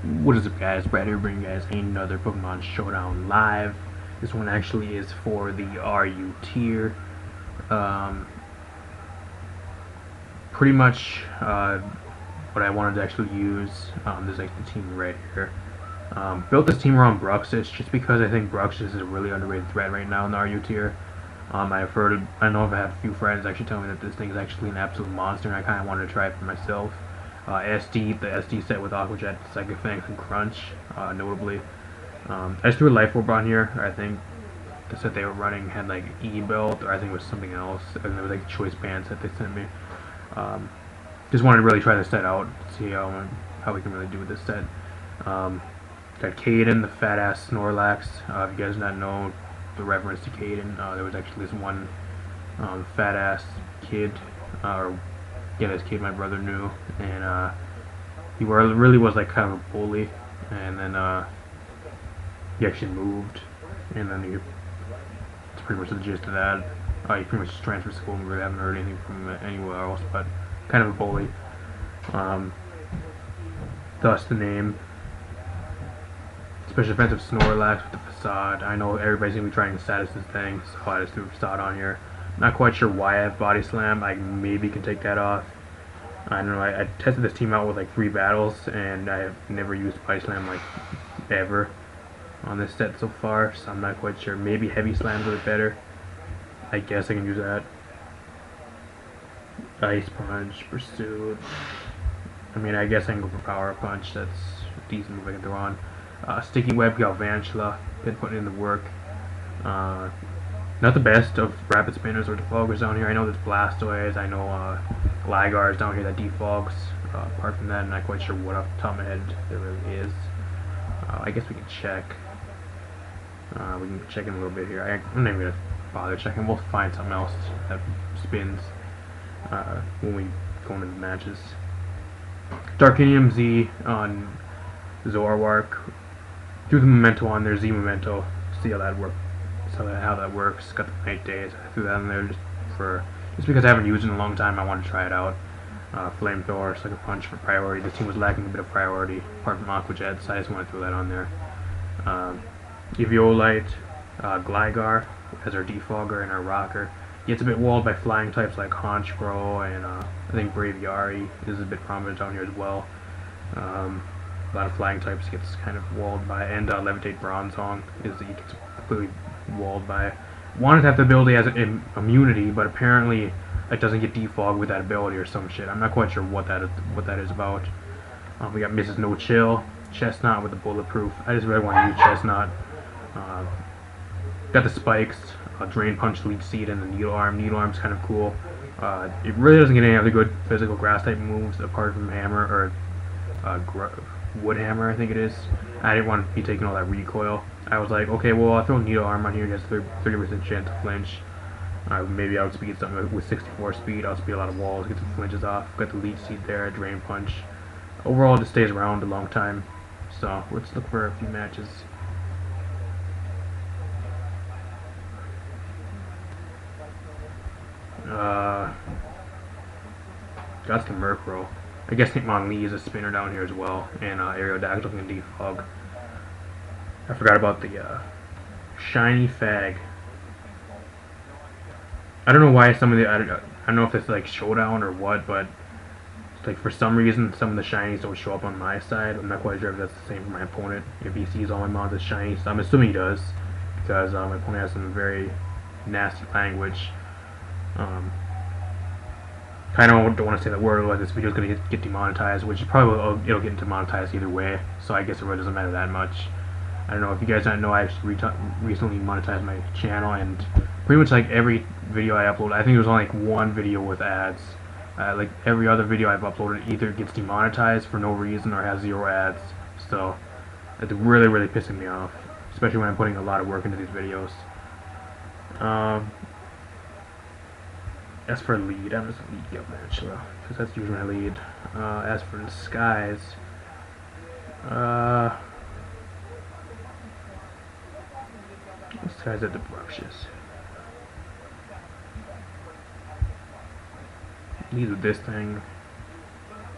What is up, guys? Brad here bringing you guys another Pokemon Showdown live. This one actually is for the RU tier. Pretty much what I wanted to actually use. This is like the team right here. Built this team around Bruxish just because I think Bruxish is a really underrated threat right now in the RU tier. I know I've had a few friends actually tell me that this thing is actually an absolute monster, and I kind of wanted to try it for myself. The SD set with Aqua Jet, Psychic Fangs, and Crunch, notably. I just threw a Life Orb on here. I think the set they were running had like E-Belt, or I think it was something else, and it was like a choice band set they sent me. Just wanted to really try this set out, see how we can really do with this set. Got Caiden, the fat-ass Snorlax. If you guys not know the reference to Caiden, there was actually this one fat-ass kid, this kid my brother knew, and he really was like kind of a bully, and then he actually moved, and then it's pretty much the gist of that. He pretty much just transferred to school, and we really haven't heard anything from him anywhere else, but kind of a bully. Thus the name. Special defensive Snorlax with the Facade. I know everybody's gonna be trying to status this thing, so I just threw Facade on here. Not quite sure why I have Body Slam. I maybe can take that off. I don't know. I tested this team out with like 3 battles, and I have never used Body Slam like ever on this set so far, so I'm not quite sure. Maybe Heavy Slam's a bit better. I guess I can use that. Ice Punch, Pursuit. I mean, I guess I can go for Power Punch. That's a decent move I can throw on. Sticky Web, Galvantula. Been putting in the work. Not the best of Rapid Spinners or Defoggers down here. I know there's Blastoise. I know Gligar is down here that defogs. Apart from that, I'm not quite sure what off the top of my head there really is. I guess we can check. We can check in a little bit here. I'm not even going to bother checking. We'll find something else that spins when we go into the matches. Darkinium Z on Zoroark. Threw the Memento on there, Z Memento. See how that works. How that works. Got the Daze. I threw that in there just because I haven't used it in a long time. I wanted to try it out. Flamethrower, Sucker Punch for priority. The team was lacking a bit of priority, apart from Aqua Jet, so I just want to throw that on there. Eviolite, Gligar as our defogger and our rocker. He gets a bit walled by flying types like Honchkrow, and I think Braviary is a bit prominent down here as well. A lot of flying types gets kind of walled by, and Levitate Bronzong he gets completely walled by. Wanted to have the ability as an immunity, but apparently it doesn't get defogged with that ability or some shit. I'm not quite sure what that is about. We got Mrs. No Chill, Chesnaught with the bulletproof. I just really want to use Chesnaught. Got the spikes, Drain Punch, Leech Seed, and the Needle Arm. Needle Arm's kind of cool. It really doesn't get any other good physical grass type moves apart from Hammer or Wood Hammer, I think it is. I didn't want to be taking all that recoil. I was like, okay, well, I'll throw Needle Arm on here. It has 30% chance to flinch. Maybe I'll speed something with 64 speed. I'll speed a lot of walls, get some flinches off. Got the Leech Seed there, Drain Punch. Overall, it just stays around a long time. So let's look for a few matches. Got the Murkrow. I guess Hitmonlee is a spinner down here as well, and Aerodactyl can defog. I forgot about the shiny Fag. I don't know why some of the I don't know if it's like Showdown or what, but it's like for some reason some of the shinies don't show up on my side. I'm not quite sure if that's the same for my opponent. If he sees all my mons as shinies, I'm assuming he does, because my opponent has some very nasty language. I don't want to say the word, otherwise this video is going to get demonetized, which probably it'll get demonetized either way, so I guess it really doesn't matter that much. I don't know, if you guys don't know, I actually recently monetized my channel, and pretty much like every video I upload, I think there's only like one video with ads. Like every other video I've uploaded either gets demonetized for no reason or has 0 ads, so it's really, really pissing me off, especially when I'm putting a lot of work into these videos. As for lead, I'm just going to lead Galvantula, because that's usually my lead. As for Disguise, this guy's at the Bruxish. Lead with this thing.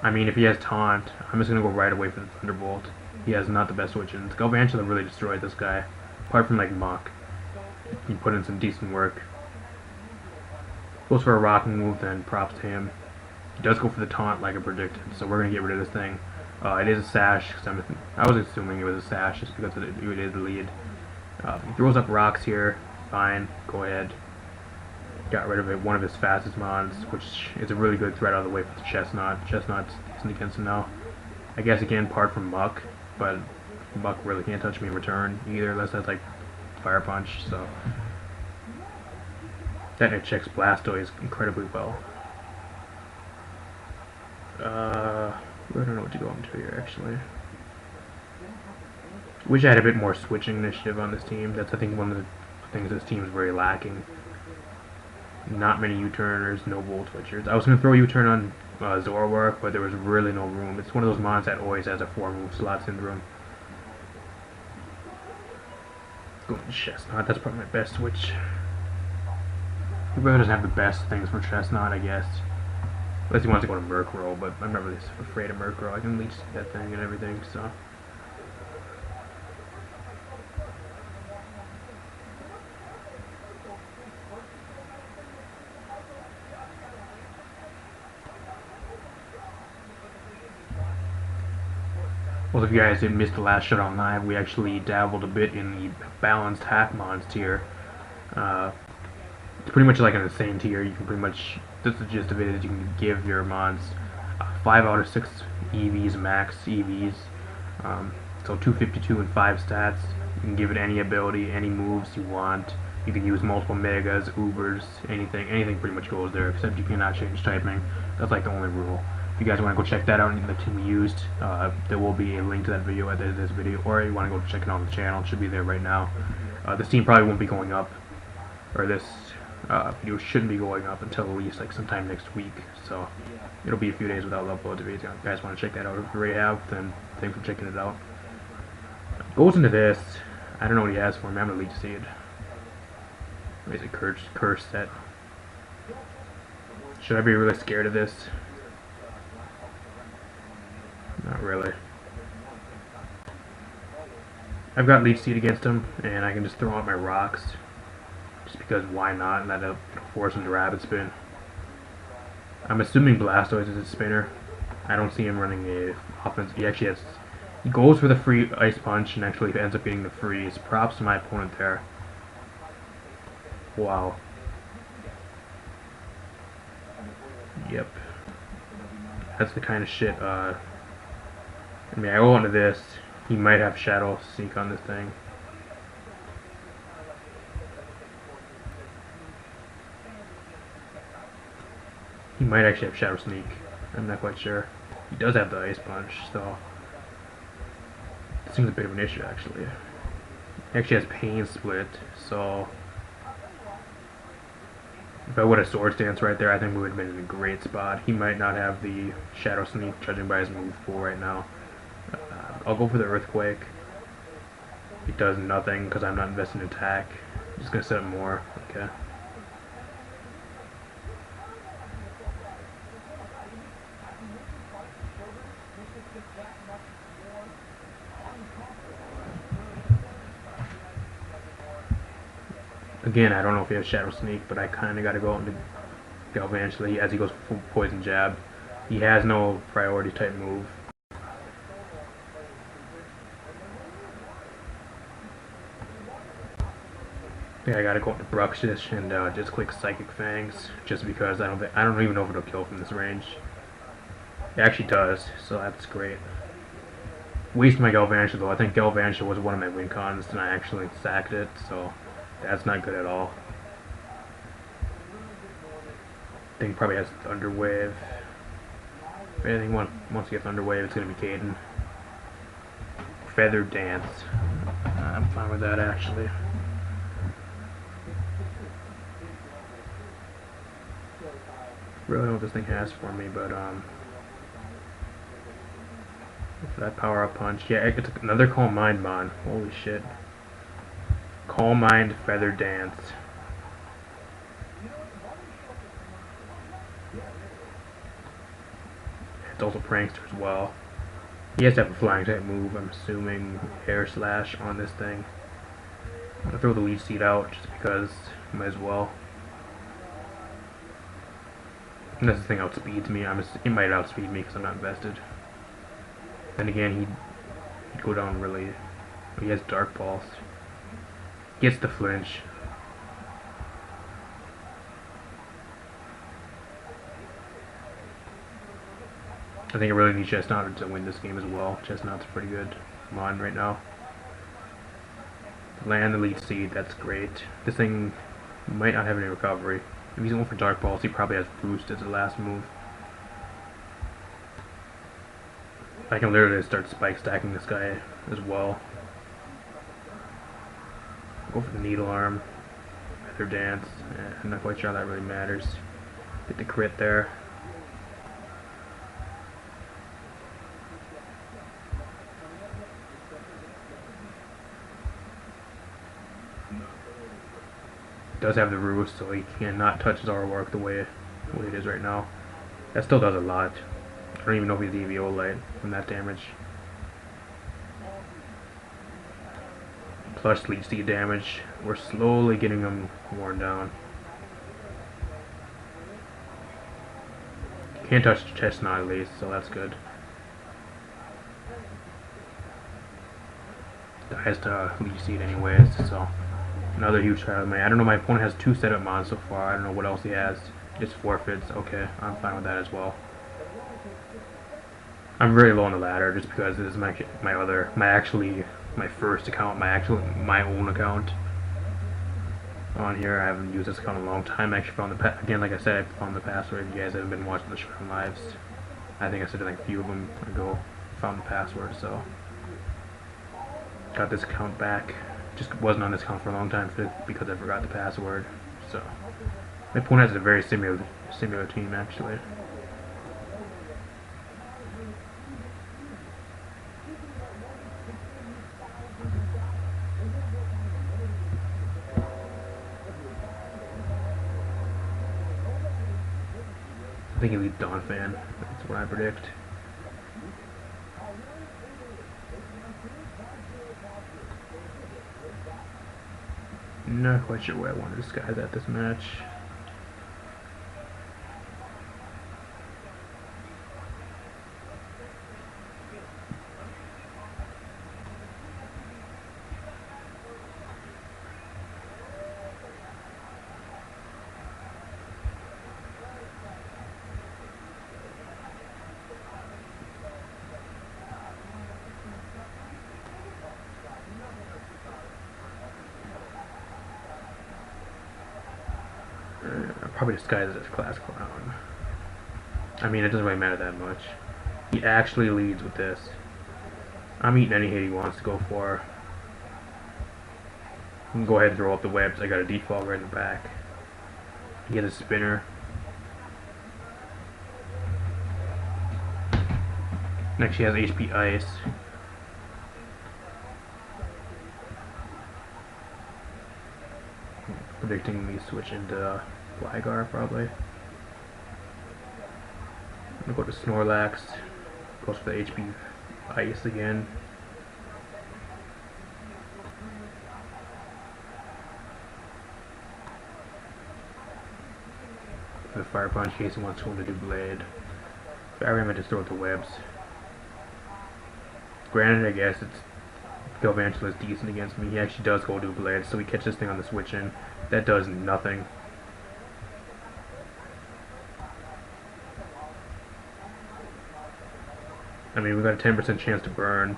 I mean, if he has Taunt, I'm just going to go right away for the Thunderbolt. He has not the best switch-ins. Galvantula really destroyed this guy. Apart from like Muck, he put in some decent work. Goes for a rock move, then props to him. He does go for the taunt like I predicted, so we're gonna get rid of this thing. It is a Sash, because I was assuming it was a Sash just because it is the lead. He throws up rocks here. Fine, go ahead. Got rid of it, one of his fastest mons, which is a really good threat out of the way for the Chesnaught. Chesnaught's decent against him now. I guess again, part from Muck, but Muck really can't touch me in return either, unless that's like Fire Punch, so. That it checks Blastoise incredibly well. I don't know what to go into here, actually. Wish I had a bit more switching initiative on this team. That's, I think, one of the things this team is very lacking. Not many U-turners, no Volt Switchers. I was going to throw U-turn on Zoroark, but there was really no room. It's one of those mons that always has a 4-move slot syndrome. Going to Chesnaught, that's probably my best switch. He really doesn't have the best things for Chesnaught, I guess. Unless he wants to go to Murkrow, but I'm not really afraid of Murkrow. I can leech that thing and everything, so. Well, if you guys didn't miss the last Showdown Live, we actually dabbled a bit in the balanced hack mons tier. It's pretty much like an insane tier. You can pretty much, that's the gist of it, is you can give your mons 5 out of 6 EVs, max EVs. So 252 and 5 stats. You can give it any ability, any moves you want. You can use multiple megas, ubers, anything pretty much goes there, except you cannot change typing. That's like the only rule. If you guys want to go check that out in the team we used, there will be a link to that video at the end of this video, or you want to go check it out on the channel, it should be there right now. This team probably won't be going up, or this video shouldn't be going up until at least like sometime next week, so it'll be a few days without upload. If you guys want to check that out, if you already have, then thanks for checking it out. Goes into this, I don't know what he has for me. I'm going to Leech Seed. What is it, curse set? Should I be really scared of this? Not really. I've got Leech Seed against him, and I can just throw out my rocks. Just because why not, and that'll force him to Rapid Spin. I'm assuming Blastoise is a spinner. I don't see him running a offense. He actually has. He goes for the free Ice Punch and actually ends up getting the freeze. Props to my opponent there. Wow. Yep. That's the kind of shit, I mean, I go into this. He might have Shadow Sneak on this thing. He might actually have Shadow Sneak. I'm not quite sure. He does have the Ice Punch, so it seems a bit of an issue, actually. He actually has Pain Split, so if I would have Sword Stance right there, I think we would have been in a great spot. He might not have the Shadow Sneak, judging by his move pool right now. I'll go for the Earthquake. It does nothing because I'm not investing in attack. I'm just going to set up more. Okay. Again, I don't know if he has Shadow Sneak, but I kind of got to go into Galvantula as he goes for Poison Jab. He has no priority type move. Yeah, I gotta go into Bruxish and just click Psychic Fangs, just because I don't even know if it'll kill from this range. It actually does, so that's great. Waste my Galvantula though. I think Galvantula was one of my win cons, and I actually sacked it, so that's not good at all. I think it probably has Thunder Wave. If anything wants to get Thunder Wave, it's gonna be Caiden. Feather Dance. I'm fine with that actually. Really don't know what this thing has for me, but for that power up punch, yeah, it's another Calm Mind mon. Holy shit! Calm Mind, Feather Dance. It's also Prankster as well. He has to have a flying type move, I'm assuming Air Slash on this thing. I'm gonna throw the Leech Seed out just because might as well. Unless this thing outspeeds me, he might outspeed me because I'm not invested. Then again, he'd go down really. He has Dark Pulse. Gets the flinch. I think I really need Chesnaught to win this game as well. Chesnaught's pretty good mon right now. Land the Leech Seed, that's great. This thing might not have any recovery. If he's going for Dark Pulse, he probably has Roost as the last move. I can literally start spike stacking this guy as well. Go for the Needle Arm. Feather Dance. I'm not quite sure how that really matters. Get the crit there. Does have the Roost, so he cannot touch Zoroark the way it is right now. That still does a lot. I don't even know if he's Eviolite from that damage. Plus Leech Seed damage. We're slowly getting him worn down. Can't touch Chesnaught at least, so that's good. Dies to Leech Seed anyways, so another huge try of mine. I don't know, my opponent has 2 setup mons so far. I don't know what else he has. Just forfeits. Okay, I'm fine with that as well. I'm very low on the ladder just because this is my first account, my own account on here. I haven't used this account in a long time. I actually found again, like I said, I found the password. If you guys haven't been watching the Showdown lives, I think I said like a few of them ago. Found the password, so got this account back. Just wasn't on this account for a long time because I forgot the password. So my opponent has a very similar team actually. I think he leads Donphan. That's what I predict. Not quite sure where I want to disguise at this match. Probably disguise it as Class Clown. I mean, it doesn't really matter that much. He actually leads with this. I'm eating any hit he wants to go for. I can go ahead and throw up the webs. I got a Defog right in the back. He has a spinner. Next, he has HP Ice. Predicting me switch into Gligar probably. I'm gonna go to Snorlax. Goes for the HP Ice again. The Fire Punch in case he wants to do Blade. Fire Ram, I just throw it the webs. Granted, I guess Galvantula is decent against me. He actually does go do Blade, so we catch this thing on the switch in. That does nothing. I mean, we got a 10% chance to burn.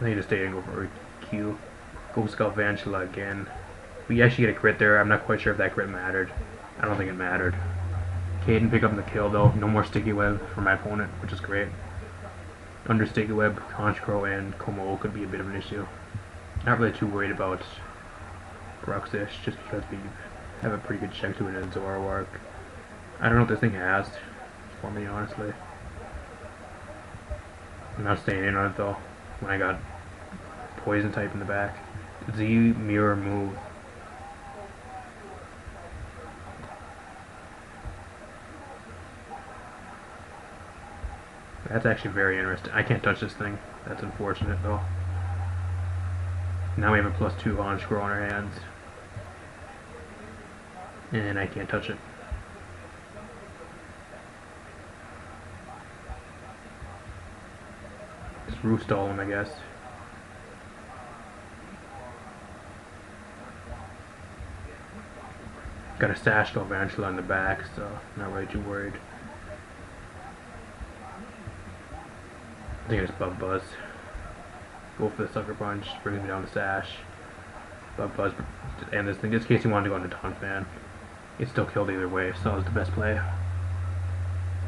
I need to stay and go for a Q. Goes Galvantula again. We actually get a crit there. I'm not quite sure if that crit mattered. I don't think it mattered. Caiden pick up the kill though. No more Sticky Web for my opponent, which is great. Under Sticky Web, Conchcrow and Como could be a bit of an issue. Not really too worried about Bruxish, just because we have a pretty good check to it in Zoroark. I don't know what this thing has for me, honestly. I'm not staying in on it though. When I got poison type in the back. Z mirror move. That's actually very interesting. I can't touch this thing. That's unfortunate though. Now we have a +2 on scroll on our hands. And I can't touch it. Just Roost all him, I guess. Got a Sash Galvantula in the back, so not really too worried. I think I just Bug Buzz. Go for the Sucker Punch, brings me down to Sash. Bug Buzz, and this thing, just in case you wanted to go into Taunt Fan. It still killed either way, so it was the best play.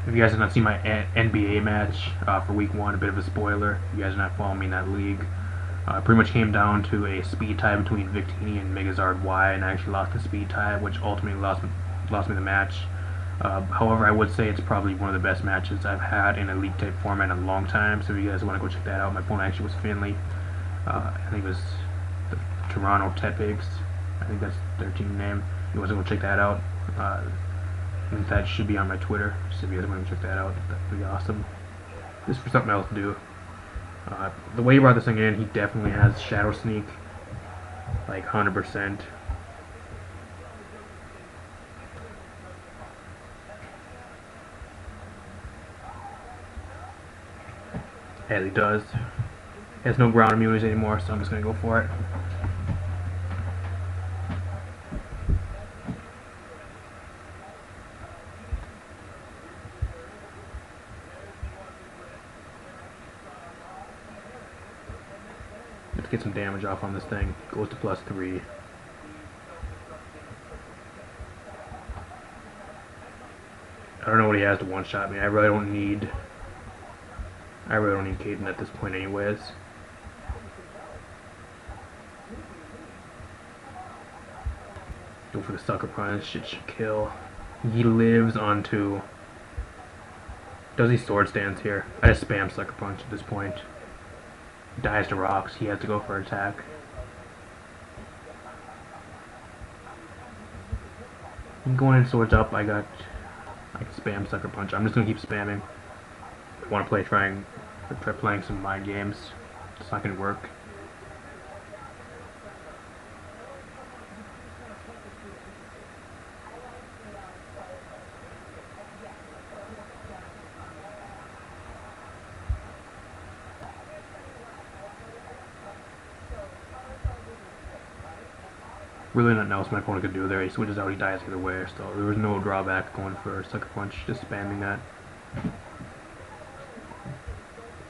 If you guys have not seen my NBA match for week 1, a bit of a spoiler. If you guys are not following me in that league. It pretty much came down to a speed tie between Victini and Megazard Y, and I actually lost the speed tie, which ultimately lost me the match. However, I would say it's probably one of the best matches I've had in a league type format in a long time, so if you guys want to go check that out, my opponent actually was Finley. I think it was the Toronto Tepigs. I think that's their team name. If you guys want to check that out, that should be on my Twitter, so if you guys want to check that out, that would be awesome. Just for something else to do. The way he brought this thing in, he definitely has Shadow Sneak, like 100%. As he does. He has no ground immunities anymore, so I'm just going to go for it. Let's get some damage off on this thing. Goes to +3. I don't know what he has to one-shot me. I really don't need Caiden at this point anyways. Go for the Sucker Punch. Shit should kill. He lives onto... Does he Sword Stance here? I just spam Sucker Punch at this point. Dies to rocks. He has to go for attack. Going in Swords up, I can spam Sucker Punch. I'm just gonna keep spamming. I want to try playing some mind games. It's not gonna work. Really nothing else my opponent could do there. He switches out, he dies either way, so there was no drawback going for Sucker Punch, just spamming that.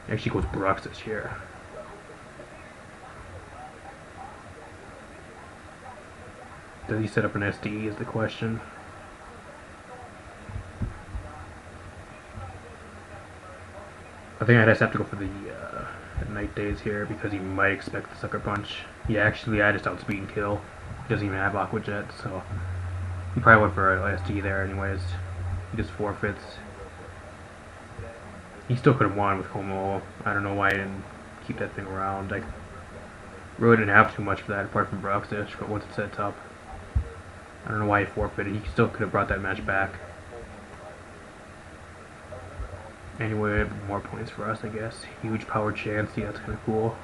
Actually goes Bruxish here. Does he set up an SD is the question. I think I just have to go for the Night Daze here because he might expect the Sucker Punch. Yeah, actually I just outspeed and kill. He doesn't even have Aqua Jet, so he probably went for an SD there anyways. He just forfeits. He still could have won with Como. I don't know why I didn't keep that thing around. I really didn't have too much for that apart from Bruxish, but once it sets up, I don't know why he forfeited. He still could have brought that match back. Anyway, more points for us, I guess. Huge power chance. Yeah, that's kind of cool.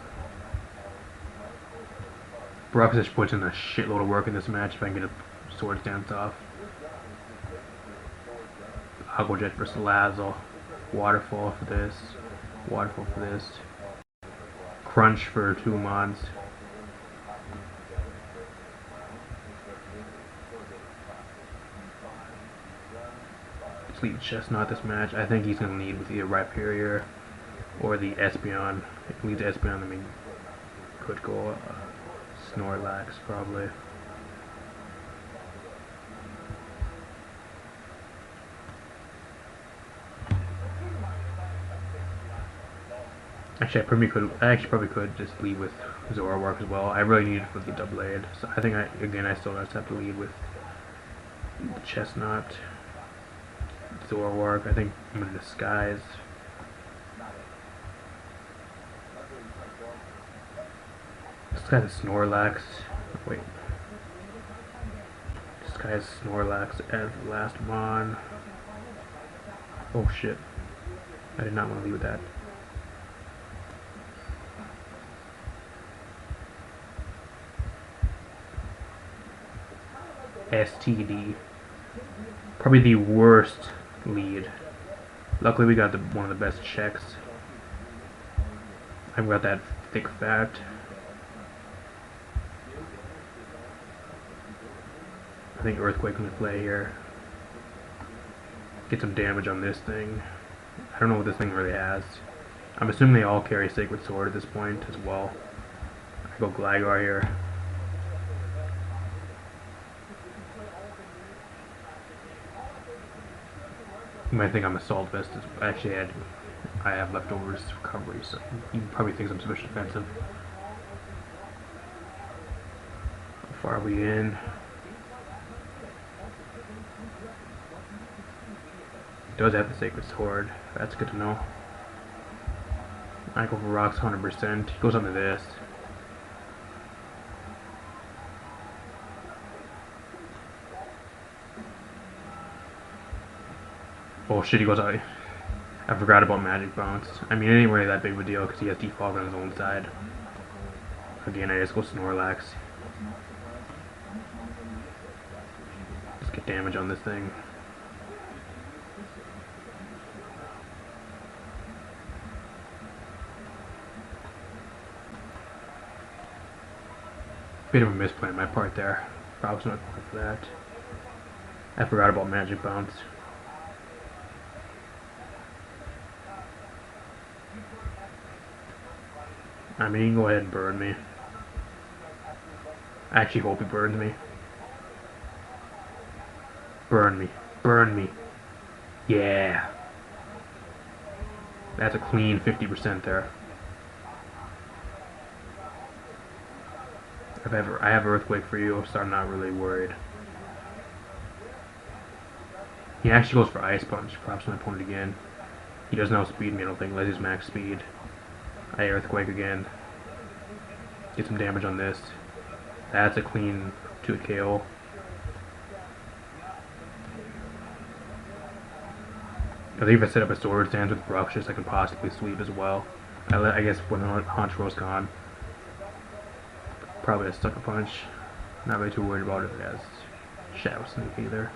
Bruxish puts in a shitload of work in this match if I can get a Sword Stance off. Aqua Jet versus Lazzle. Waterfall for this. Waterfall for this. Crunch for 2 mods. Let's leave Chesnaught this match. I think he's going to lead with either Rhyperior or the Espeon. If he leads Espeon, I mean, could go Snorlax probably. Actually, I probably could just lead with Zoroark as well. I really need it for the double aid, so I think I still just have to lead with Chesnaught, Zoroark. I think I'm gonna disguise. guy's a Snorlax. Wait. This guy has Snorlax as the last mon. Oh shit. I did not want to leave with that. STD. Probably the worst lead. Luckily we got one of the best checks. I've got that thick fat. I think Earthquake can play here. Get some damage on this thing. I don't know what this thing really has. I'm assuming they all carry Sacred Sword at this point as well. I go Gligar here. You might think I'm a Assault Vest. Actually, I have leftovers recovery, so you probably think I'm special defensive. How far are we in? Does have the Sacred Sword. That's good to know. I go for rocks 100%. He goes onto this. Oh shit, he goes out. I forgot about Magic Bounce. I mean, it ain't really that big of a deal because he has Defog on his own side. Again, I just go Snorlax. Just get damage on this thing. Bit of a misplay on my part there. Probably not going for that. I forgot about Magic Bounce. I mean, you can go ahead and burn me. I actually hope he burns me. Burn me. Burn me. Yeah. That's a clean 50% there. I have Earthquake for you, so I'm not really worried. He actually goes for Ice Punch, perhaps my opponent again. He doesn't outspeed me, I don't think, unless he's max speed. I Earthquake again. Get some damage on this. That's a clean 2 KO. I think if I set up a Sword Stance with Bruxish, I can possibly sweep as well. I guess when Honchro's gone. Probably a Sucker Punch. Not really too worried about it if it has Shadow Sneak either.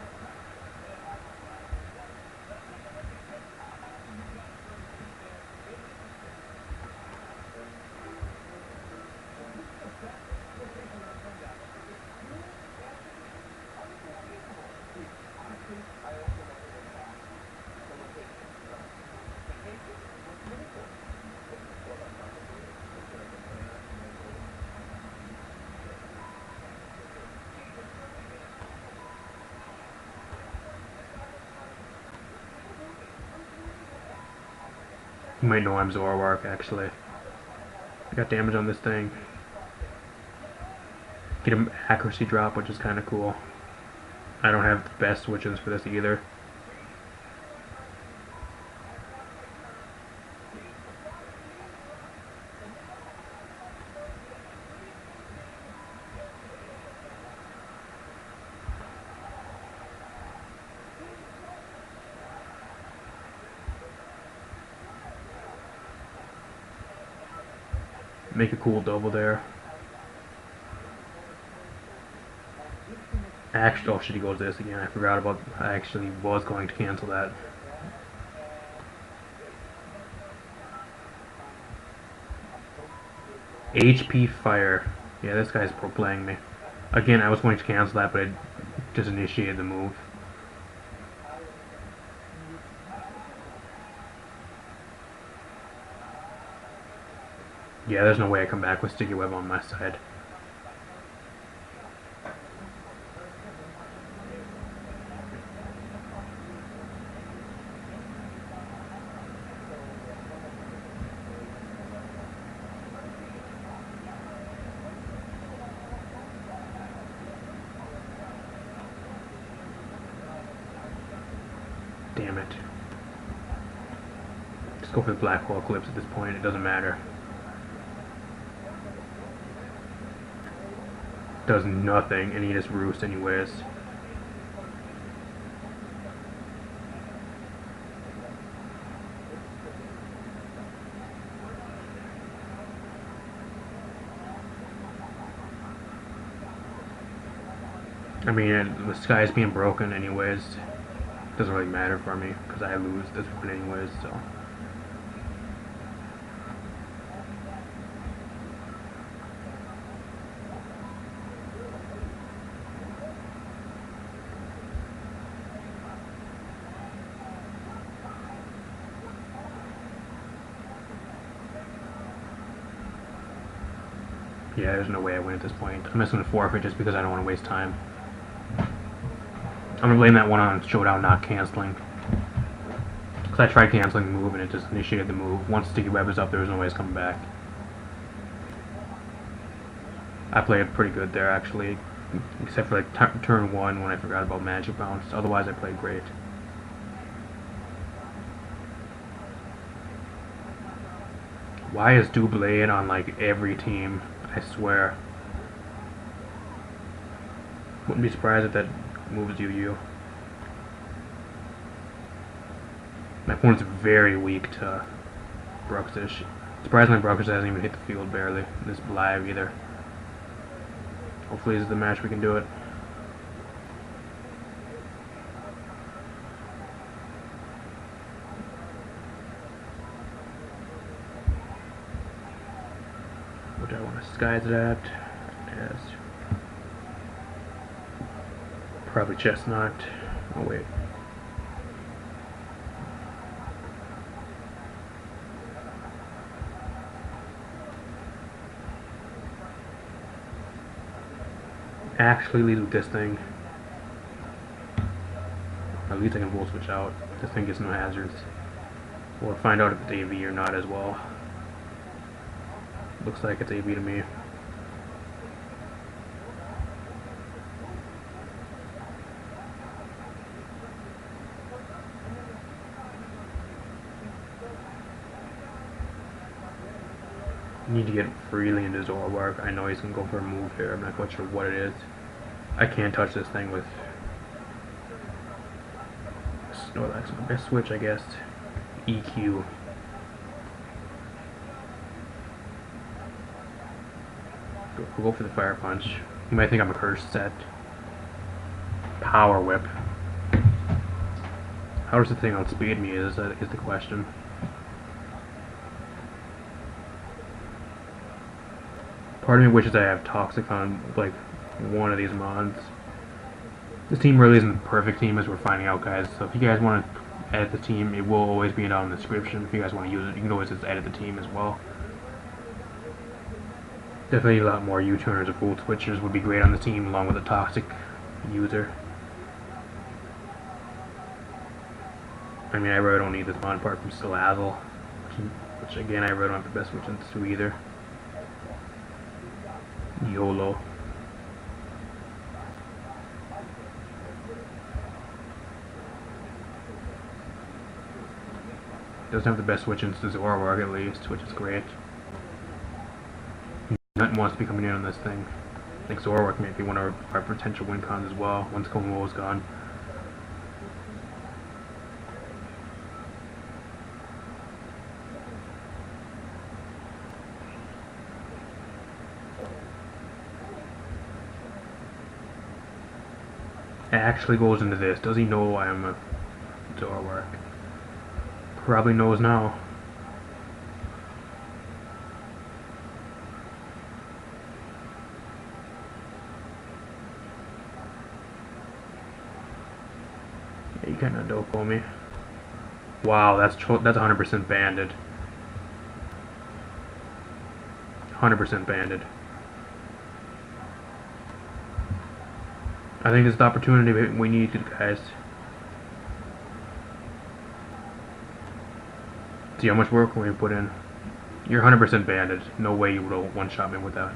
You might know I'm Zoroark, actually. I got damage on this thing. Get an accuracy drop, which is kind of cool. I don't have the best switches for this either. Make a cool double there. Actually, oh shit, he goes this again. I forgot about. I actually was going to cancel that. HP Fire. Yeah, this guy's pro playing me. Again, I was going to cancel that, but I just initiated the move. Yeah, there's no way I come back with Sticky Web on my side. Damn it. Just go for the Black Hole Eclipse at this point, it doesn't matter. Does nothing, and he just Roost anyways. I mean, the sky's being broken anyways. Doesn't really matter for me, because I lose this one anyways, so. Yeah, there's no way I win at this point. I'm just going to forfeit just because I don't want to waste time. I'm going to blame that one on Showdown not canceling. Because I tried canceling the move and it just initiated the move. Once Sticky Web is up, there was no way it's coming back. I played pretty good there, actually. Except for like turn 1 when I forgot about Magic Bounce. Otherwise, I played great. Why is Doublade on like every team? I swear. Wouldn't be surprised if that moves you. My opponent's very weak to Bruxish. Surprisingly, Bruxish hasn't even hit the field barely. This live either. Hopefully this is the match we can do it. What do I want to skies it at? Yes. Probably Chesnaught. Oh wait. Actually lead with this thing. At least I can Volt Switch out. This thing gets no hazards. We'll find out if it's AV or not as well. Looks like it's AV to me. Need to get freely into Zoroark. I know he's gonna go for a move here. I'm not quite sure what it is. I can't touch this thing with Snorlax. My best switch, I guess. EQ. We'll go for the Fire Punch. You might think I'm a cursed set. Power Whip. How does the thing outspeed me is the question. Part of me wishes I have Toxic on like one of these mods. This team really isn't the perfect team as we're finding out, guys. So if you guys want to edit the team, it will always be down in the description. If you guys want to use it, you can always just edit the team as well. Definitely a lot more U-turners or Volt Switchers would be great on the team, along with a Toxic user. I mean, I really don't need this mod apart from Salazzle, which again, I really don't have the best switch into either. YOLO. Doesn't have the best switch into Zoroark at least, which is great. Nothing wants to be coming in on this thing. I think Zoroark may be one of our potential win cons as well, once Como is gone. Actually goes into this. Does he know I am a Zoroark? Probably knows now. Yeah, you kinda dope on me. Wow, that's 100% banded. 100% banded. I think it's the opportunity we need, guys. See how much work we put in. You're 100% banded. No way you will one-shot me with that.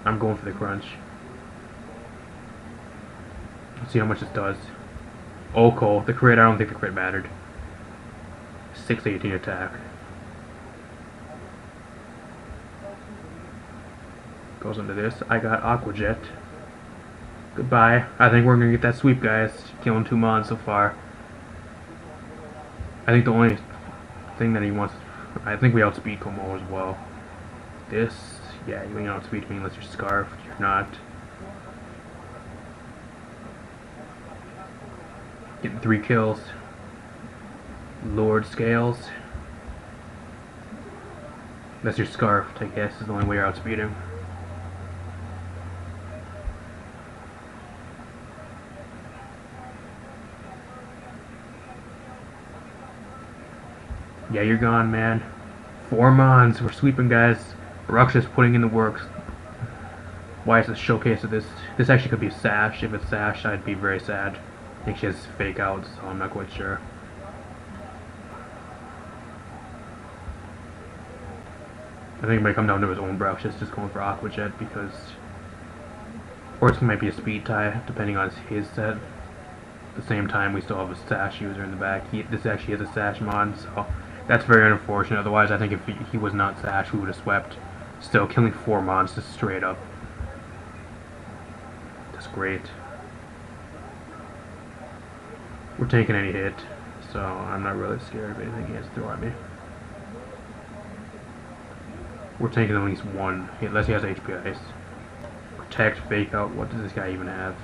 I'm going for the crunch. Let's see how much this does. Oko, the crit, I don't think the crit mattered. 618 attack. Goes into this. I got Aqua Jet. Goodbye. I think we're gonna get that sweep, guys. Killing 2 mons so far. I think the only thing that he wants... I think we outspeed Como as well. This... Yeah, you ain't outspeed me unless you're Scarf. You're not. Getting 3 kills. Lord Scales. Unless you're Scarfed, I guess, is the only way you're outspeeding. Yeah, you're gone, man. 4 mons. We're sweeping, guys. Bruxish putting in the works. Why is this showcase of this? This actually could be Sash. If it's Sash, I'd be very sad. I think she has fake outs, so I'm not quite sure. I think it might come down to his own Bruxish just going for Aqua Jet because... Or it might be a speed tie, depending on his set. At the same time, we still have a Sash user in the back. This actually is a Sash mod, so that's very unfortunate. Otherwise, I think if he was not Sash, we would have swept. Still, killing 4 mons just straight up. That's great. We're taking any hit, so I'm not really scared of anything he has to throw at me. We're taking at least 1 hit, unless he has HP Ice. Protect, fake out, what does this guy even have?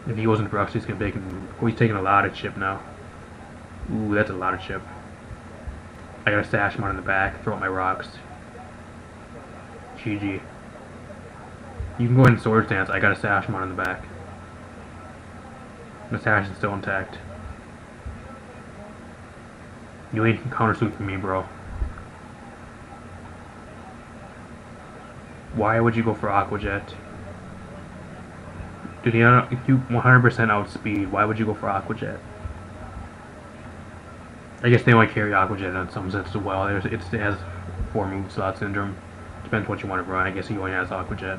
If he wasn't Bruxish, he's gonna take him. Oh, he's taking a lot of chip now. Ooh, that's a lot of chip. I got a Sash mod in the back, throw out my rocks. GG. You can go ahead and Sword Stance, I got a Sash mod in the back. The Sash is still intact. You ain't counter sweep for me, bro. Why would you go for Aqua Jet? Dude, if you 100% outspeed, why would you go for Aqua Jet? I guess they only carry Aqua Jet on some sets as well. It has 4 move slot syndrome. Depends what you want to run. I guess he only has Aqua Jet.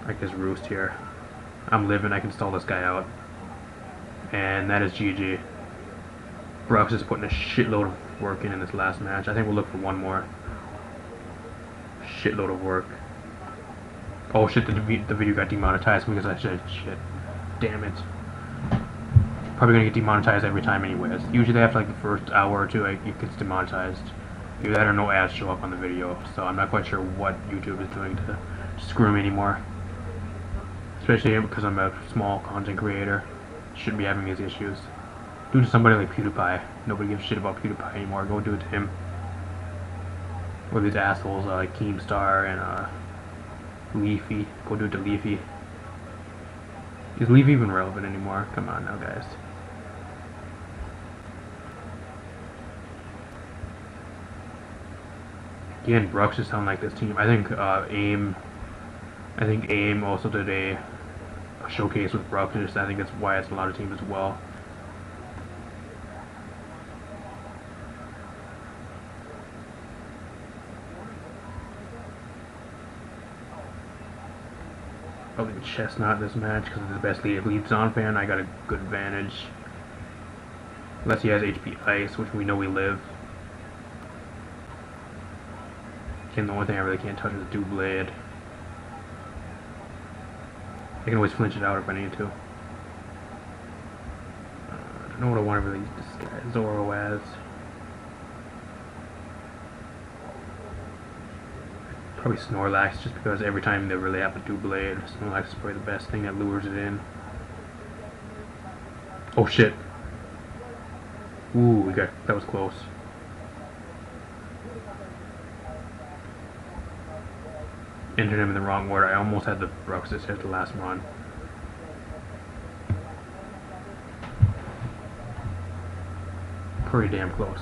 I guess Roost here. I'm living, I can stall this guy out. And that is GG. Bruxish is putting a shitload of work in this last match. I think we'll look for 1 more. Shitload of work. Oh shit, the video got demonetized because I said shit. Damn it. Probably gonna get demonetized every time anyways. Usually after like the first hour or 2 it gets demonetized. Either that or no ads show up on the video. So I'm not quite sure what YouTube is doing to screw me anymore. Especially because I'm a small content creator. Shouldn't be having these issues. Do it to somebody like PewDiePie. Nobody gives a shit about PewDiePie anymore. Go do it to him. Or these assholes like Keemstar and Leafy. Go do it to Leafy. Is Leafy even relevant anymore? Come on now, guys. Again, Bruxish sound like this team. I think AIM also did a showcase with Bruxish. I think that's why it's a lot of teams as well. Probably Chesnaught this match because it's the best leads on fan. I got a good advantage. Unless he has HP Ice, which we know we live. And the only thing I really can't touch is Doublade. I can always flinch it out if I need to. I don't know what I want to really use this guy Zoro as. Probably Snorlax, just because every time they really have a Doublade, Snorlax is probably the best thing that lures it in. Oh shit. Ooh, that was close. Entered him in the wrong order. I almost had the Bruxish at the last run. Pretty damn close.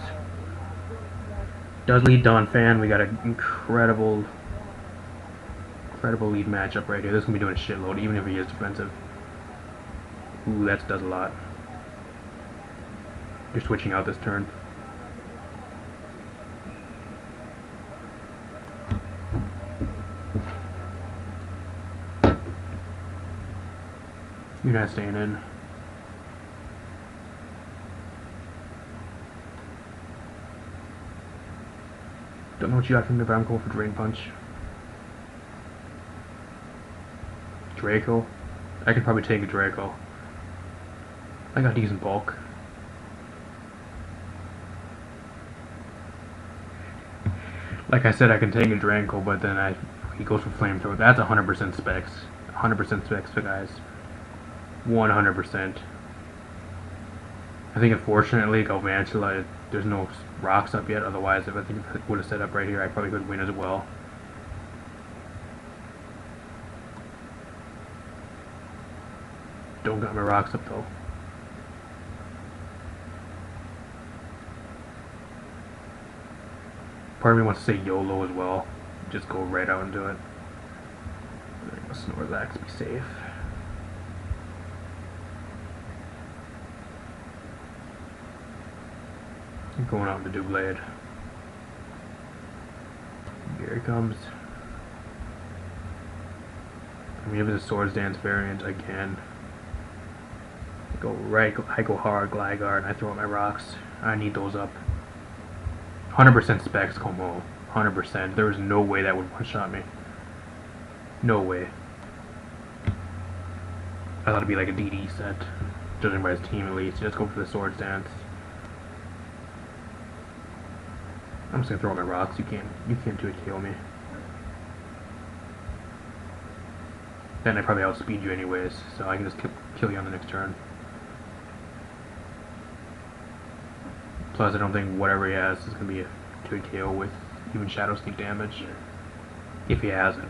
Does lead Don Fan. We got an incredible lead matchup right here. This is gonna be doing a shitload, even if he is defensive. Ooh, that does a lot. You're switching out this turn. You're not staying in. Don't know what you got from me, but I'm going for Drain Punch. Draco. I could probably take a Draco. I got decent bulk. Like I said, I can take a Draco, but then he goes for Flamethrower. That's 100% specs. 100% specs, guys. 100%. I think unfortunately Galvantula, there's no rocks up yet, otherwise if I think I would have set up right here I probably could win as well. Don't got my rocks up though. Part of me wants to say YOLO as well. Just go right out and do it. Snorlax, be safe. I'm going out with the Doublade. Here he comes. I mean, if it's a Swords Dance variant, I can go right, I go hard, Gligar, and I throw out my rocks. I need those up. 100% specs, Como. 100%. There is no way that would one-shot me. No way. I thought it'd be like a DD set. Judging by his team at least. Let's go for the Swords Dance. I'm just gonna throw out my rocks. You can't do it, kill me. Then I probably outspeed you anyways, so I can just kill you on the next turn. Plus, I don't think whatever he has is gonna be a 2 KO with even Shadow Sneak damage. If he has it.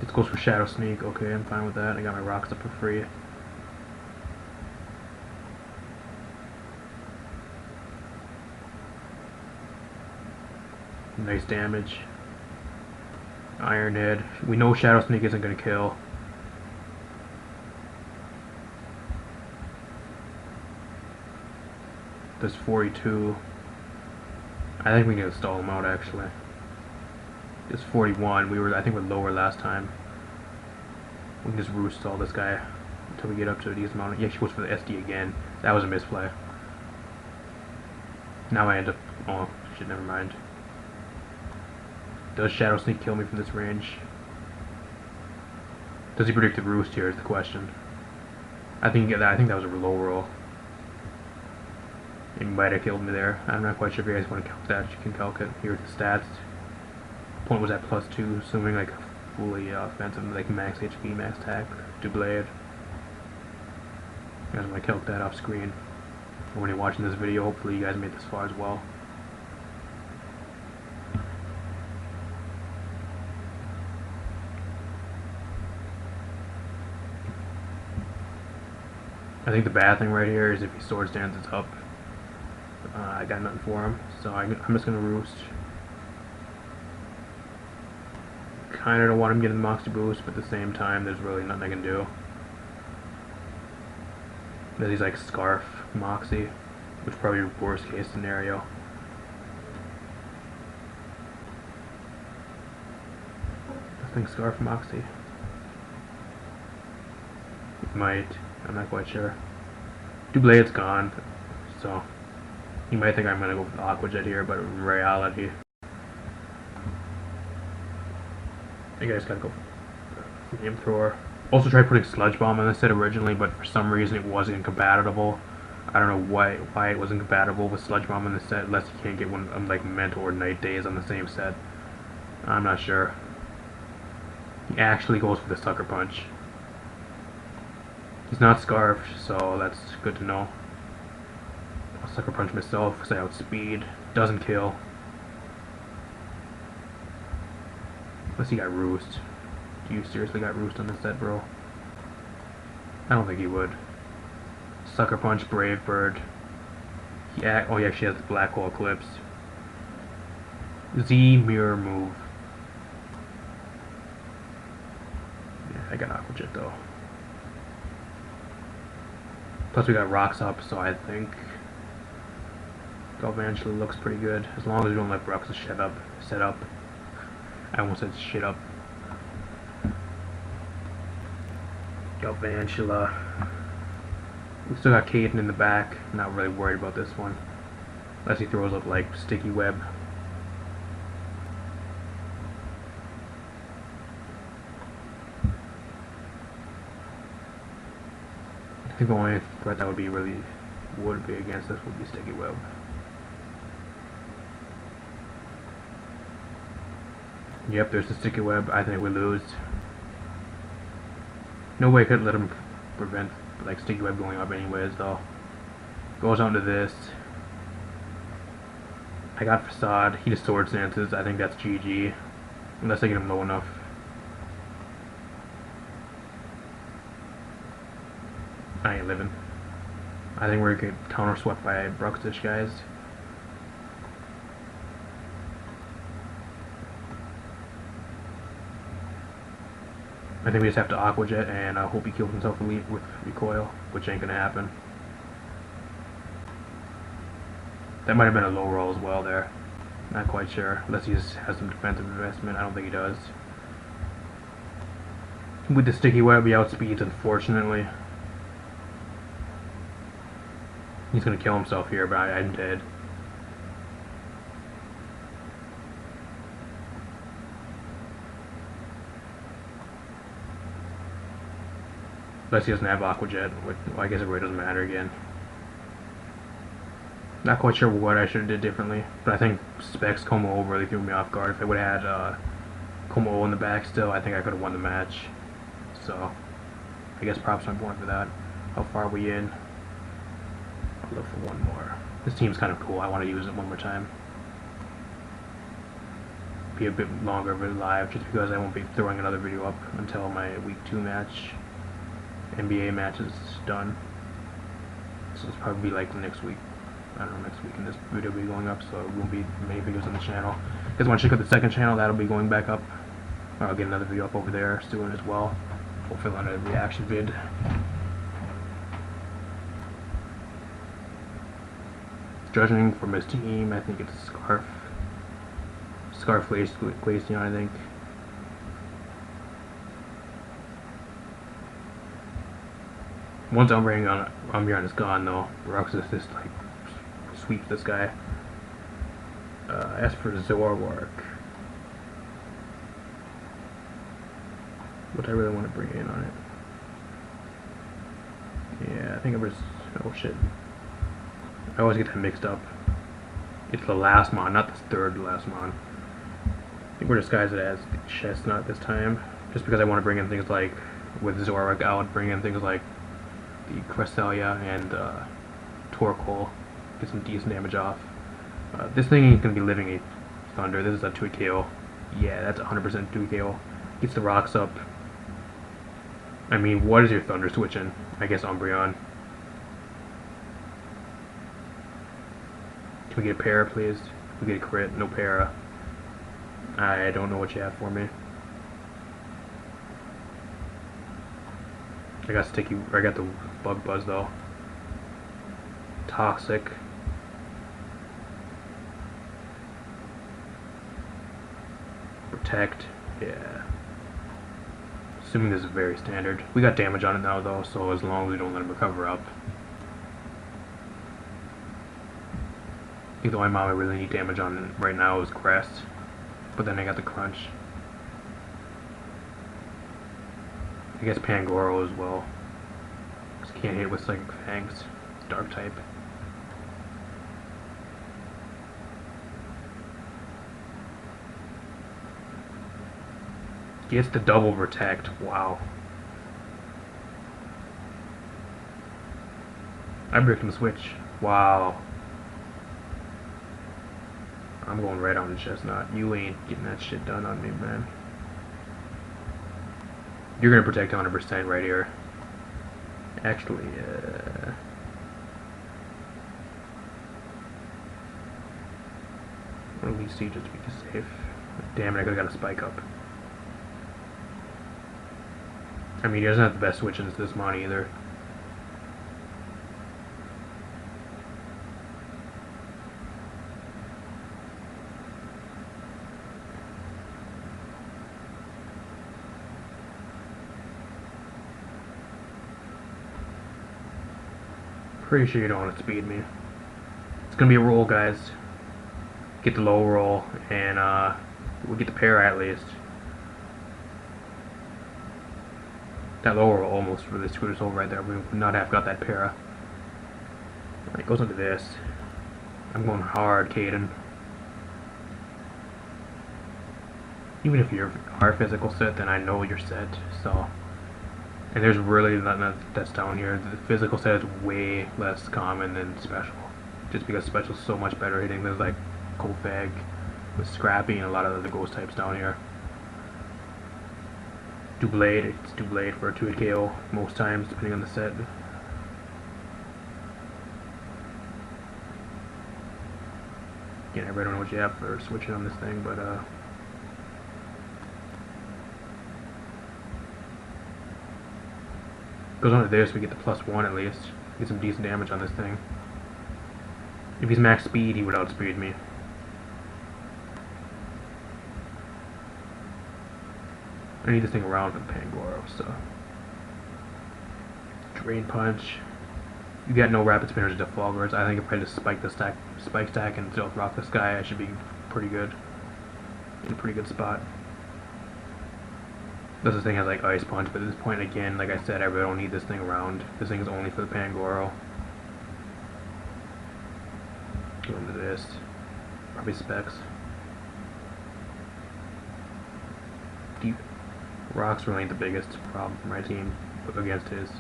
This goes for Shadow Sneak. Okay, I'm fine with that. I got my rocks up for free. Nice damage. Iron Head. We know Shadow Sneak isn't going to kill. Does 42. I think we can stall him out actually. It's 41. I think we're lower last time. We can just Roost stall this guy until we get up to a decent amount. Yeah, she goes for the SD again. That was a misplay. Now I end up. Oh shit! Never mind. Does Shadow Sneak kill me from this range? Does he predict the Roost here is the question. I think that was a low roll. It might have killed me there. I'm not quite sure if you guys want to calc that. You can calc it. Here are the stats. Point was at +2, assuming like fully offensive, like max HP, max attack, Doublade. You guys want to calc that off screen. And when you're watching this video, hopefully you guys made this far as well. I think the bad thing right here is if he Swords Dances up, I got nothing for him, so I'm just gonna Roost. Kinda don't want him getting the Moxie boost, but at the same time, there's really nothing I can do. Then he's like Scarf Moxie, which is probably worst case scenario. I think Scarf Moxie. It might. I'm not quite sure. Doublade's gone, so you might think I'm gonna go for the Aqua Jet here, but in reality, you guys gotta go for Flamethrower. Also tried putting Sludge Bomb on this set originally, but for some reason it wasn't incompatible. I don't know why it wasn't compatible with Sludge Bomb on this set, unless you can't get one like Memento or Daze on the same set. I'm not sure. He actually goes for the Sucker Punch. He's not Scarfed, so that's good to know. I'll Sucker Punch myself because I outspeed. Doesn't kill. Unless he got Roost. Do you seriously got Roost on this set, bro? I don't think he would. Sucker Punch, Brave Bird. Oh, he actually has the Black Hole Eclipse. Z Mirror Move. Yeah, I got Aqua Jet though. Plus we got rocks up, so I think Galvantula looks pretty good. As long as we don't let Bruxish set up. I almost said shit up. Galvantula. We still got Caiden in the back. Not really worried about this one. Unless he throws up like Sticky Web. think the only threat that would be against us would be Sticky Web. Yep, there's the Sticky Web. I think we lose. No way I could let him prevent like Sticky Web going up anyways though. Goes on to this. I got Facade. He just Sword Stances. I think that's GG. Unless I get him low enough. I ain't living. I think we're gonna get counter swept by Bruxish, guys. I think we just have to Aqua Jet and hope he kills himself with recoil, which ain't gonna happen. That might have been a low roll as well there. Not quite sure. Unless he just has some defensive investment. I don't think he does. With the Sticky Web, he outspeeds, unfortunately. He's gonna kill himself here, but I'm dead. Unless he doesn't have Aqua Jet, which well, I guess it really doesn't matter again. Not quite sure what I should have did differently, but I think Specs Como really threw me off guard. If I would have had Como in the back still, I think I could have won the match. So, I guess props to my board for that. How far are we in? I'll look for one more. This team's kind of cool. I want to use it one more time. Be a bit longer of a live, just because I won't be throwing another video up until my week 2 match. NBA match is done. So it's probably like next week. I don't know, next week, and this video will be going up, so it won't be many videos on the channel. If you guys want to check out the second channel, that'll be going back up. I'll get another video up over there soon as well. Hopefully on a reaction vid. Judging from his team, I think it's Scarf Glaceon, I think. Once Umbreon is gone though, Bruxish just like sweep this guy. As for Zoroark, what I really want to bring in on it. Yeah, I think it was. Oh shit. I always get that mixed up. It's the last mon, not the third last mon. I think we're disguised as Chesnaught this time, just because I want to bring in things like, with Zoroark, I would bring in things like the Cresselia and Torkoal, get some decent damage off. This thing is going to be living a Thunder. This is a 2 KO. Yeah, that's 100% 2 KO. Gets the rocks up. I mean, what is your Thunder switching? I guess Umbreon. Can we get a para, please? Can we get a crit? No para. I don't know what you have for me. I got the Bug Buzz though. Toxic. Protect. Yeah. Assuming this is very standard. We got damage on it now though, so as long as we don't let him recover up. I think the only mom I really need damage on right now is Crest. But then I got the Crunch. I guess Pangoro as well. Because can't hit with Psychic Fangs. Dark type. Gets the double protect. Wow. I bricked him switch. Wow. I'm going right on the Chesnaught. You ain't getting that shit done on me, man. You're gonna protect 100% right here. Actually, release Siege just to be safe. Damn it, I could've got a spike up. I mean, he doesn't have the best switch into this mon either. Pretty sure you don't want to speed me. It's gonna be a roll, guys. Get the low roll, and we'll get the para at least. That lower almost really screwed us over right there. We would not have got that para. Alright, goes into this. I'm going hard, Caiden. Even if you're our physical set, then I know you're set. So, and there's really nothing that's down here. The physical set is way less common than special, just because special is so much better hitting. There's like Defog with Scrappy and a lot of other ghost types down here. Doublade, it's Doublade for a 2-hit KO most times, depending on the set. Again, I really don't know what you have for switching on this thing, but goes on to this, we get the +1 at least. Get some decent damage on this thing. If he's max speed, he would outspeed me. I need this thing around for the Pangoro, so. Drain Punch. You got no Rapid Spinners or Defoggers. I think if I just spike stack and Stealth Rock this guy, I should be pretty good. In a pretty good spot. This thing has like Ice Punch, but at this point again, like I said, I really don't need this thing around. This thing is only for the Pangoro. Go into this. Probably Specs. Deep Rocks really ain't the biggest problem for my team against his.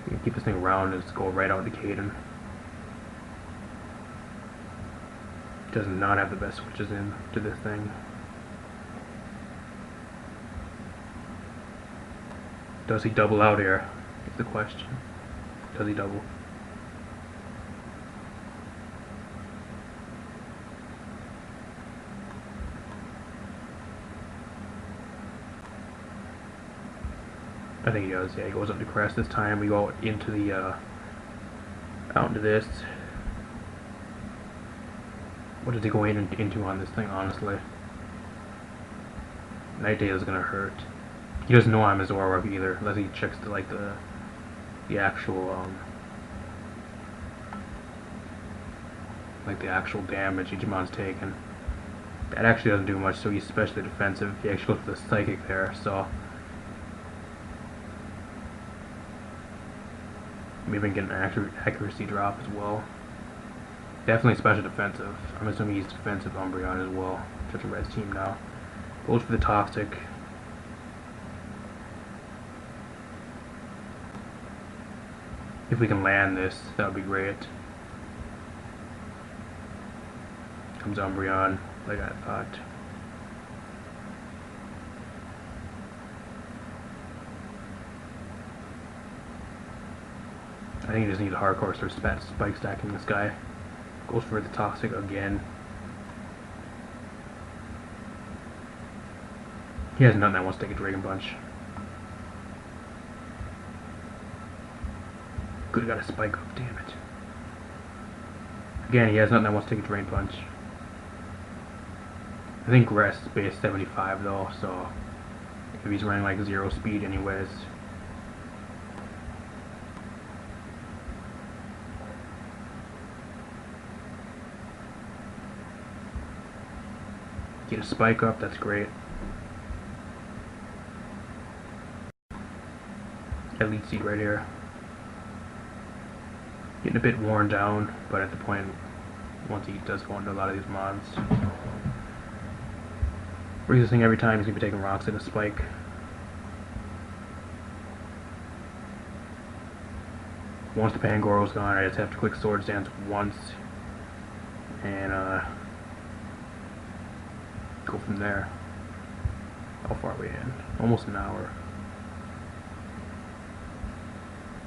You can keep this thing around and just go right out to Caiden. Does not have the best switches in to this thing. Does he double out here? Is the question. Does he double? I think he does. Yeah, he goes up to Crest this time. We go into the out into this. What does he go into on this thing, honestly? Night Day is gonna hurt. He doesn't know I'm a Zoroark either, unless he checks the the actual like the actual damage each mon's taken. That actually doesn't do much, so he's especially defensive. He actually goes for the Psychic there, so maybe we can get an accuracy drop as well. Definitely special defensive. I'm assuming he's defensive Umbreon as well. Such a Red's team now. Goes for the Toxic. If we can land this, that would be great. Comes Umbreon, like I thought. I think he just needs a hardcore to start spike stacking this guy. Goes for the Toxic again. He has nothing that wants to take a Dragon Punch. Could have got a Spike up, damn it. Again, he has nothing that wants to take a Drain Punch. I think Grass is base 75 though, so if he's running like 0 speed anyways. Get a Spike up, that's great. Elite Seed right here. Getting a bit worn down, but at the point, once he does go into a lot of these mods. Resisting every time, he's going to be taking rocks at a Spike. Once the Pangoro's gone, I just have to click Swords Dance once. And, go from there. How far are we in? Almost an hour.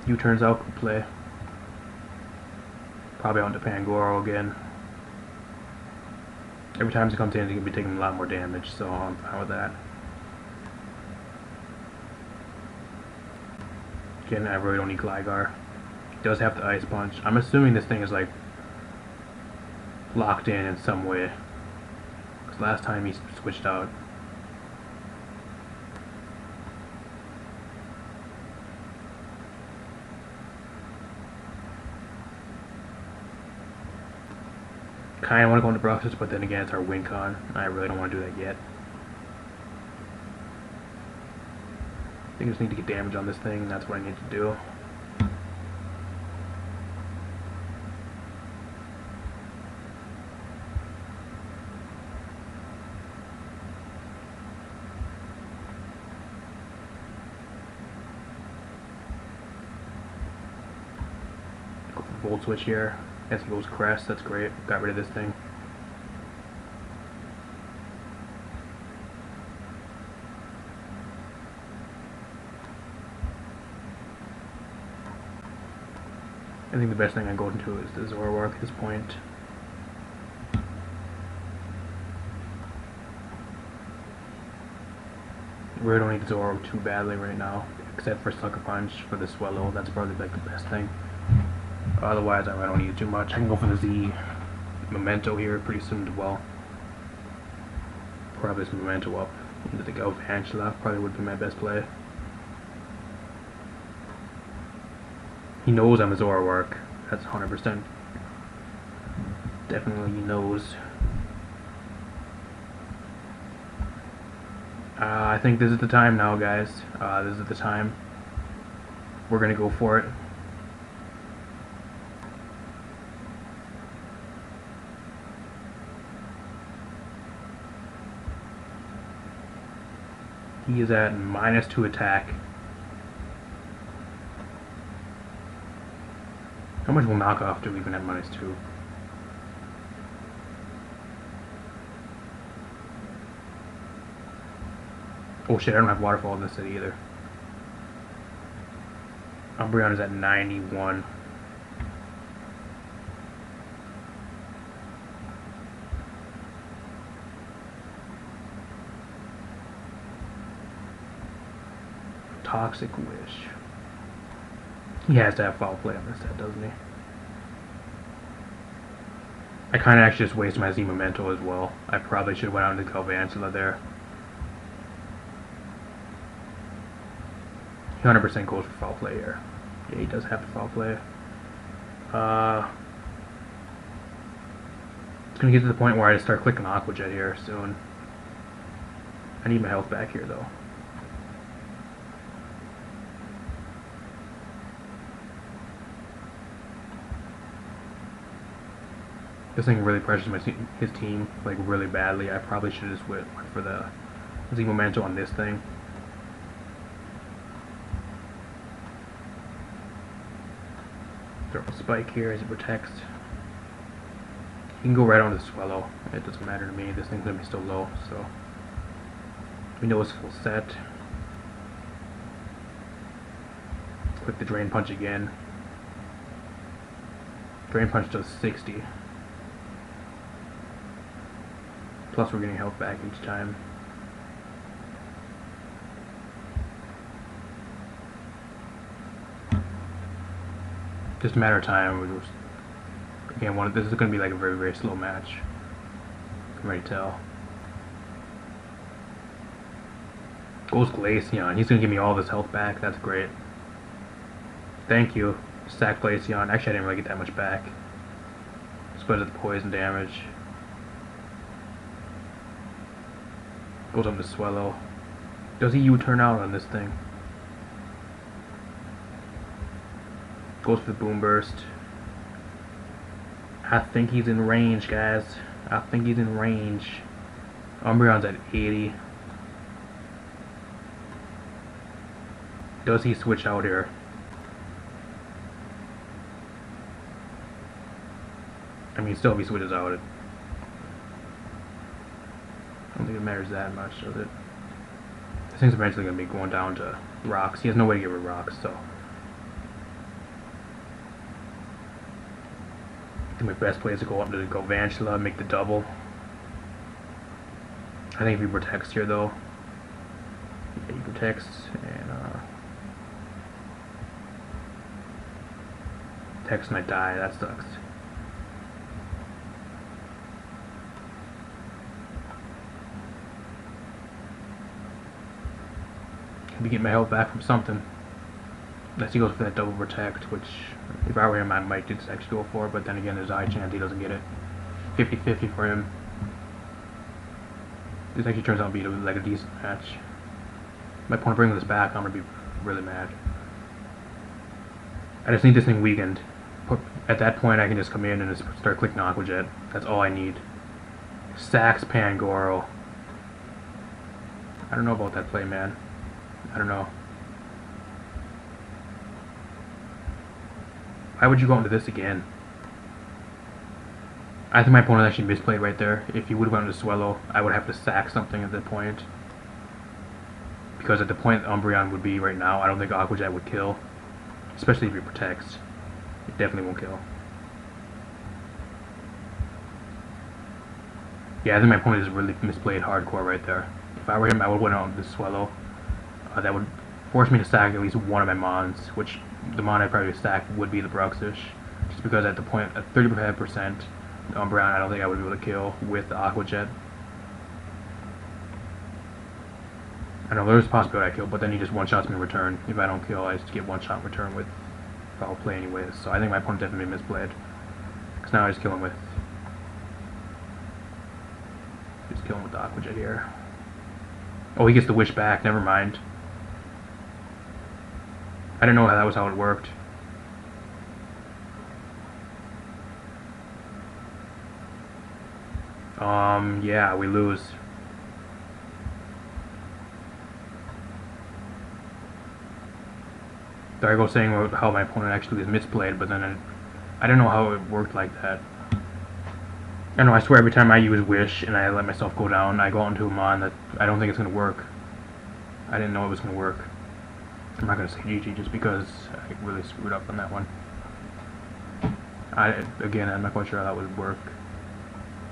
U-turns out, could play. Probably on to Pangoro again. Every time he comes in, he's going to be taking a lot more damage, so I'm fine with that. Again, I really don't need Gligar. He does have the Ice Punch. I'm assuming this thing is like locked in some way. Because last time he switched out. kinda wanna go into Bruxish, but then again it's our win con. I really don't wanna do that yet. I think I just need to get damage on this thing, that's what I need to do. Volt switch here. As he goes Crest, that's great. Got rid of this thing. I think the best thing I go into is the Zoroark at this point. We don't need Zoroark too badly right now, except for Sucker Punch for the Swallow. That's probably like the best thing. Otherwise, I don't need it too much. I can go for the Z Memento here pretty soon as well. Probably this Memento up into the Galvantula probably would be my best play. He knows I'm a Zoroark. That's 100%. Definitely he knows. I think this is the time now, guys. This is the time. We're gonna go for it. He is at -2 attack. How much will knockoff do even at -2? Oh shit, I don't have waterfall in this city either. Umbreon is at 91. Toxic Wish. He has to have foul play on this set, doesn't he? I kind of actually just wasted my Z Memento as well. I probably should have went out into Galvantula there. He 100% goes for foul play here. Yeah, he does have the foul play. It's gonna get to the point where I just start clicking Aqua Jet here soon. I need my health back here though. This thing really pressures his team like really badly. I probably should have just went for the Z Memento on this thing. Throw a spike here as it protects. He can go right on the Swallow. It doesn't matter to me. This thing's gonna be still low, so we know it's full set. Click the Drain Punch again. Drain Punch does 60. Plus we're getting health back each time. Just a matter of time. Again, this is going to be like a very, very slow match. I can already tell. Goes Glaceon. He's going to give me all this health back. That's great. Thank you. Sack Glaceon. Actually, I didn't really get that much back. Split the poison damage. Goes up to Swallow. Does he U-turn out on this thing? Goes for the Boom Burst. I think he's in range, guys. I think he's in range. Umbreon's at 80. Does he switch out here? I mean, still if he switches out, I don't think it matters that much, does it? This thing's eventually going to be going down to rocks. He has no way to get rid of rocks, so I think my best play is to go up to the Galvantula, make the double. I think if he protects here, though, yeah, he protects, and Text might die. That sucks. Be getting my health back from something. Unless he goes for that double protect, which if I were him I might just actually go for, but then again there's a high chance he doesn't get it. 50-50 for him. This actually turns out to be like a decent match. My opponent bringing this back, I'm gonna be really mad. I just need this thing weakened. At that point, I can just come in and just start clicking Aqua Jet. That's all I need. Sax Pangoro. I don't know about that play, man. I don't know. Why would you go into this again? I think my opponent actually misplayed right there. If he would have gone into Swellow, I would have to sack something at that point. Because at the point Umbreon would be right now, I don't think Aqua Jet would kill. Especially if it protects. It definitely won't kill. Yeah, I think my opponent just really misplayed hardcore right there. If I were him, I would have went on this Swellow. That would force me to stack at least one of my Mons, which the Mon I'd probably stack would be the Bruxish. Just because at the point, at 35%, Umbreon, I don't think I would be able to kill with the Aqua Jet. I know there's a possibility I kill, but then he just one-shots me in return. If I don't kill, I just get one-shot in return with foul play anyways. So I think my opponent definitely misplayed. Because now I just kill him with... Just kill him with the Aqua Jet here. Oh, he gets the Wish back, never mind. I didn't know that was how it worked. Yeah, we lose. There I go saying how my opponent actually was misplayed, but then I don't know how it worked like that. I know, I swear every time I use Wish and I let myself go down, I go out into a Mon that I don't think it's going to work. I didn't know it was going to work. I'm not going to say GG just because I really screwed up on that one. Again, I'm not quite sure how that would work.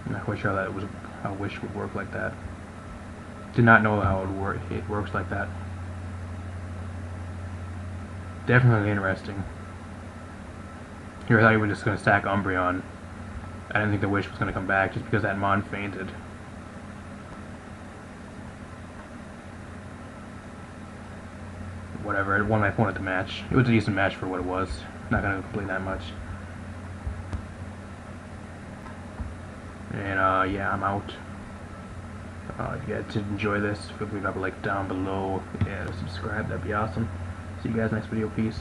I'm not quite sure how Wish would work like that. Did not know how it works like that. Definitely interesting. Here I thought he was just going to stack Umbreon. I didn't think the Wish was going to come back just because that Mon fainted. Whatever, it won my opponent the match. It was a decent match for what it was. Not going to complain that much. And yeah, I'm out. If you guys did enjoy this, feel free to drop a like down below and subscribe. That'd be awesome. See you guys next video. Peace.